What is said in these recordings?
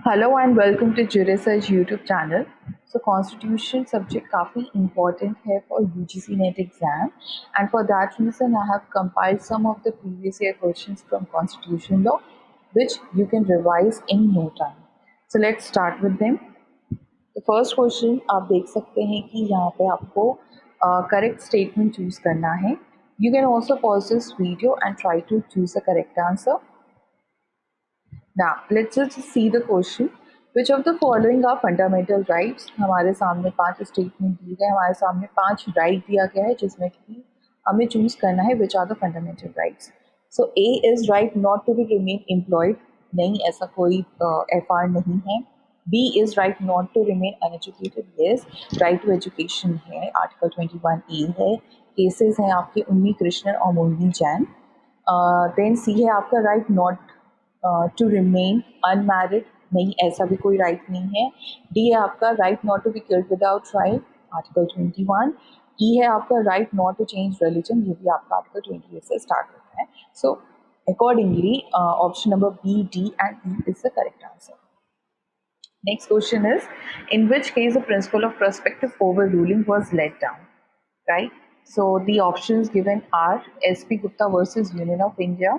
Hello and welcome to Jurisage YouTube channel. So Constitution subject काफ़ी important है for UGC NET exam, and for that reason I have compiled some of the previous year questions from Constitution law which you can revise in no time. So let's start with them. The first question आप देख सकते हैं कि यहाँ पे आपको correct statement choose करना है. You can also pause this video and try to choose the correct answer. Now let's just see the question. Which of the following are fundamental rights? हमारे सामने 5 स्टेटमेंट दिए गए, हमारे सामने 5 राइट दिया गया है जिसमें कि हमें चूज करना है which are the fundamental rights. So a is right not to be remain employed. नहीं, ऐसा कोई एफ नहीं है. B is right not to remain uneducated. Yes, right to education है, आर्टिकल 21A है. केसेस हैं आपके उन्नी कृष्णन और मोहिनी जैन. देन सी है आपका right not to remain unmarried. नहीं, ऐसा भी कोई राइट नहीं है. डी है आपका right not to be killed without trial, article 21. E है आपका right not to change religion, ये भी आपका आर्टिकल 28 से स्टार्ट होता है. So accordingly option number B, D and E is the correct answer. Next question is, in which case the principle of prospective overruling was laid down, right? So the options given are S.P. Gupta versus Union of India.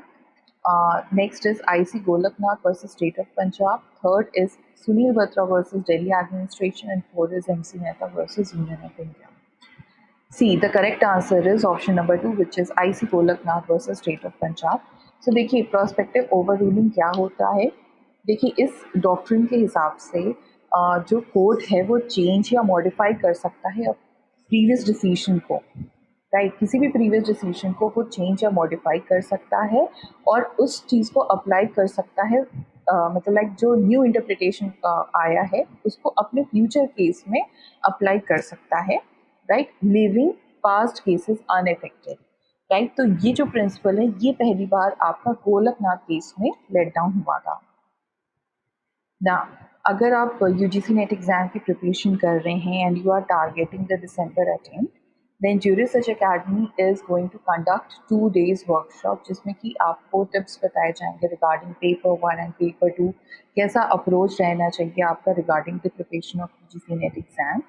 Next is I.C. Golaknath versus State of Punjab. Third is Sunil Batra versus Delhi Administration, and fourth is M.C. Mehta versus Union of India. See, the correct answer is option number 2, which is I.C. Golaknath versus State of Punjab. So देखिए prospective overruling क्या होता है. देखिए इस doctrine के हिसाब से जो कोर्ट है वो चेंज या मॉडिफाई कर सकता है प्रीवियस डिसीजन को, राइट. किसी भी प्रीवियस डिसीजन को वो चेंज या मॉडिफाई कर सकता है और उस चीज़ को अप्लाई कर सकता है. मतलब लाइक जो न्यू इंटरप्रिटेशन आया है उसको अपने फ्यूचर केस में अप्लाई कर सकता है, right, living past cases unaffected, right. तो ये जो प्रिंसिपल है ये पहली बार आपका गोलकनाथ केस में लेट डाउन हुआ था. ना, अगर आप UGC नेट एग्जाम की प्रिपरेशन कर रहे हैं and you are targeting the December attempt, then Jurisearch Academy is going to conduct 2 days workshop जिसमें कि आपको टिप्स बताए जाएंगे रिगार्डिंग पेपर 1 एंड पेपर 2, कैसा अप्रोच रहना चाहिए आपका regarding the preparation of UGC NET exam.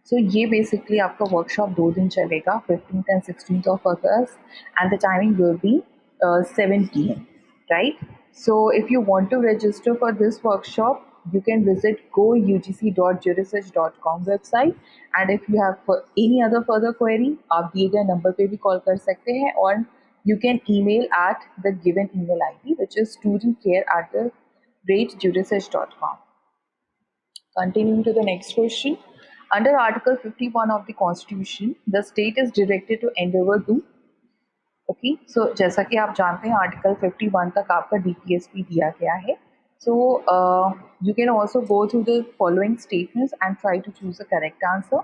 So ये बेसिकली आपका वर्कशॉप 2 दिन चलेगा, 15th and 16th of August, and the timing will be 7 PM, right? So if you want to register for this workshop, you can visit gougc.jurisage.com website, and if you have any other further query, आप दिए गए number पे भी call कर सकते हैं, और you can email at the given email ID, which is studentcare@jurisage.com. Continuing to the next question. Under Article 51 of the Constitution, the state is directed to endeavor to. Okay, so जैसा कि आप जानते हैं article 51 तक आपका DPSP दिया गया है. So you can also go through the following statements and try to choose the correct answer.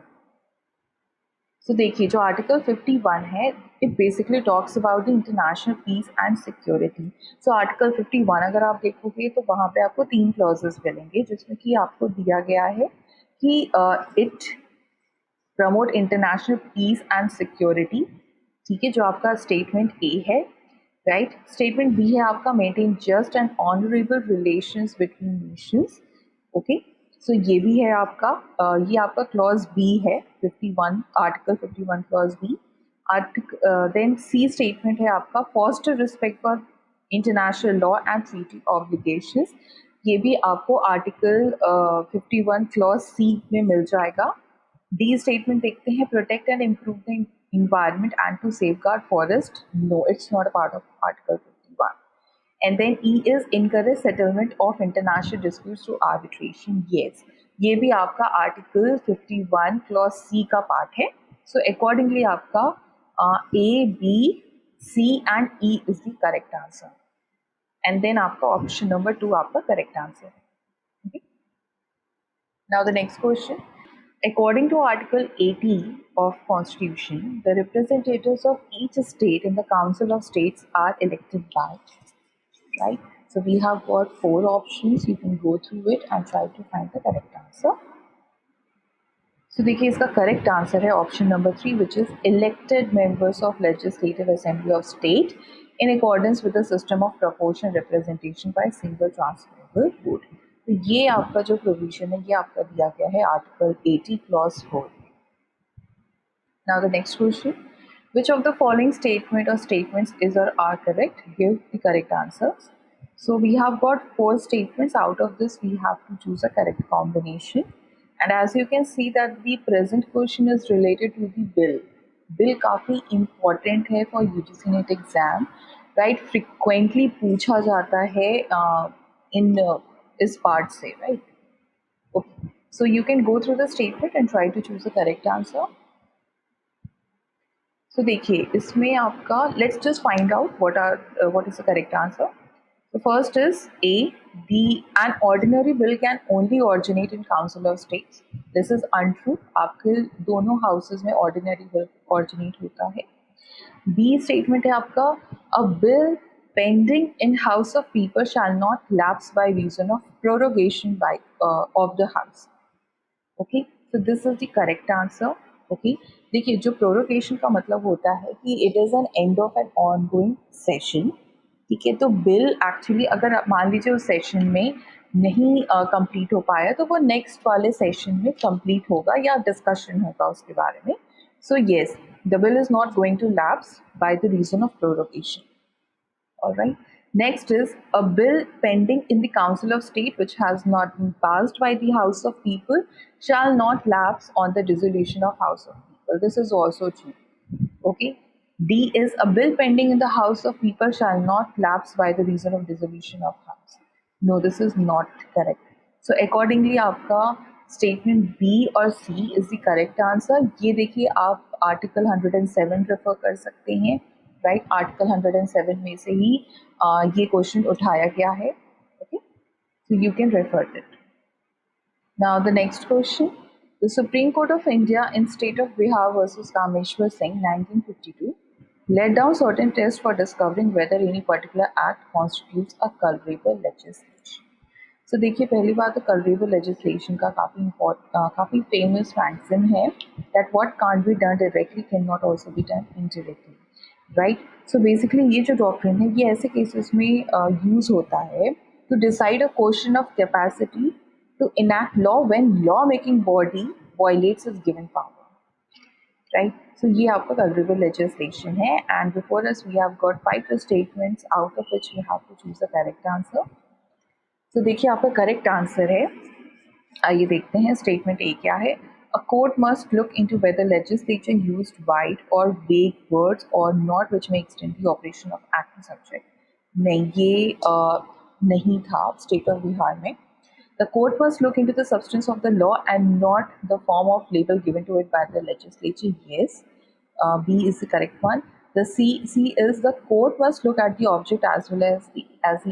So देखिए जो आर्टिकल 51 है it basically talks about the international peace and security. So article 51 अगर आप देखोगे तो वहाँ पे आपको 3 क्लॉजेस मिलेंगे जिसमें कि आपको दिया गया है कि it promote international peace and security. ठीक है, जो आपका स्टेटमेंट ए है, राइट. स्टेटमेंट बी है आपका maintain just and honourable relations between nations. Okay, so ये भी है आपका ये आपका क्लॉज बी है 51, आर्टिकल 51 क्लॉज बी. देन सी स्टेटमेंट है आपका foster respect for international law and treaty obligations. ये भी आपको आर्टिकल 51 क्लॉज सी में मिल जाएगा. डी स्टेटमेंट देखते हैं protect and improve the environment and to safeguard forest. No, it's not a part of Article 51. And then E is encourage settlement of international disputes through arbitration. Yes, ये भी आपका Article 51 Clause C का part है. So accordingly आपका A, B, C and E is the correct answer. And then आपका option number 2 आपका correct answer. Okay. Now the next question. According to Article 80 of Constitution, the representatives of each state in the Council of States are elected by, right? So we have got 4 options. You can go through it and try to find the correct answer. So देखिए इसका correct answer है option number 3, which is elected members of Legislative Assembly of State in accordance with the system of proportional representation by single transferable vote. तो तो ये आपका जो provision है ये आपका दिया गया है article 80 clause 4। Now the next question, which of the following statement or statements is or are correct? Give the correct answers. So we have got 4 statements. Out of this we have to choose a correct combination. And as you can see that the present question is related to the bill. Bill काफ़ी important है for UGC NET exam, right? Frequently पूछा जाता है in इस part से, right? Okay. So you can go through the statement and try to choose the correct answer. So देखिए इसमें आपका let's just find out what is the correct answer. The first is A. An ordinary bill can only originate in Council of States. This is untrue. आपके दोनों houses में ordinary bill originate होता है. B statement है आपका a bill pending in House of People shall not lapse by reason of prorogation by of the House. Okay, so this is the correct answer. Okay, देखिए जो prorogation का मतलब होता है कि it is an end of an ongoing session. ठीक है, तो बिल एक्चुअली अगर मान लीजिए उस सेशन में नहीं कंप्लीट हो पाया तो वो नेक्स्ट वाले सेशन में कंप्लीट होगा या डिस्कशन होगा उसके बारे में. So yes, the bill is not going to lapse by the reason of prorogation. All right. Next is a bill pending in the Council of State which has not been passed by the House of People shall not lapse on the dissolution of House of People. This is also true. Okay. D is a bill pending in the House of People shall not lapse by the reason of dissolution of House. No, this is not correct. So accordingly आपका statement B और C is the correct answer. ये देखिए आप article 107 refer कर सकते हैं. Right, article 107 में से ही ये क्वेश्चन उठाया गया है. Okay, so you can refer it. Now the next question, the supreme court of India in state of Bihar versus Kameshwar Singh 1952 laid down certain tests for discovering whether any particular act constitutes a culpable legislation. So देखिए पहली बात तो culpable legislation का काफ़ी famous maxim है that what can't be done directly cannot also be done indirectly. Right, so basically ये जो doctrine है ये ऐसे केसेस में यूज़ होता है to decide a question of capacity to enact law when law making body violates its given power. Right, so ये आपका कल्परेबल लेजिस्लेशन है. And before us we have got 5 statements out of which we have to choose the correct answer. So देखिए आपका correct answer है, आइए देखते हैं statement A क्या है. A court must look into whether legislature used wide or vague words or not which may extend the operation of act to subject. नहीं, ये नहीं था स्टेट ऑफ बिहार में. The court must look into the substance of the law and not the form of label given to it by the legislature. Yes, B is the correct one. The C is the court must look at the object as well as the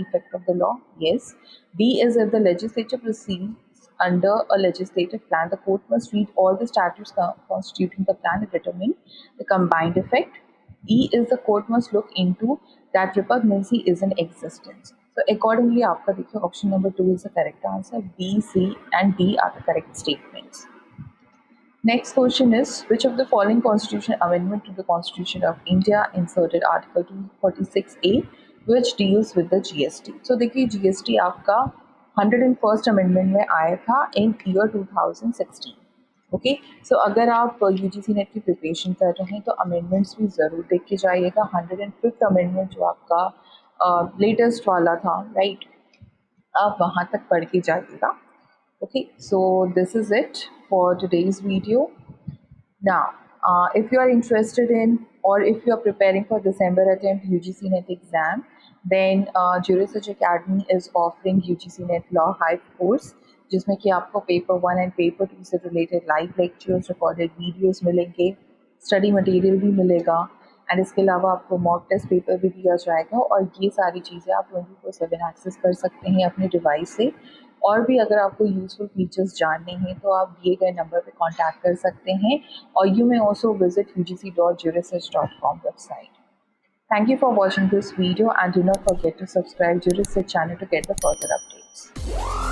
effect of the law. Yes. D is if the legislature proceeds under a legislative plan, the court must read all the statutes constituting the plan and determine the combined effect. E is the court must look into that repugnancy is in existence. So accordingly, आपका देखिए option number 2 is the correct answer. B, C and D are the correct statements. Next question is, which of the following constitutional amendment to the Constitution of India inserted Article 246A which deals with the GST? So देखिए GST आपका 101st amendment में आया था इन year 2016. Okay, सो अगर आप UGC net की preparation कर रहे हैं तो अमेंडमेंट्स भी ज़रूर देख के जाइएगा. 105th अमेंडमेंट जो आपका लेटेस्ट वाला था, राइट, आप वहाँ तक पढ़ के जाइएगा. Okay, so this is it for today's video. Now, if you are interested in or if you are preparing for December attempt UGC NET exam, then Jurasearch Academy is offering UGC NET Law Hype course, जिसमें कि आपको paper 1 and paper 2 से related live lectures, recorded videos मिलेंगे, study material भी मिलेगा and इसके अलावा आपको मॉक टेस्ट पेपर भी दिया जाएगा. और ये सारी चीज़ें आप 24/7 एक्सेस कर सकते हैं अपने डिवाइस से. और भी अगर आपको यूजफुल फीचर्स जानने हैं तो आप दिए गए नंबर पे कांटेक्ट कर सकते हैं. और you may also visit ugc.jurasearch.com website. Thank you for watching this video and do not forget to subscribe Jurasearch channel to get the further updates.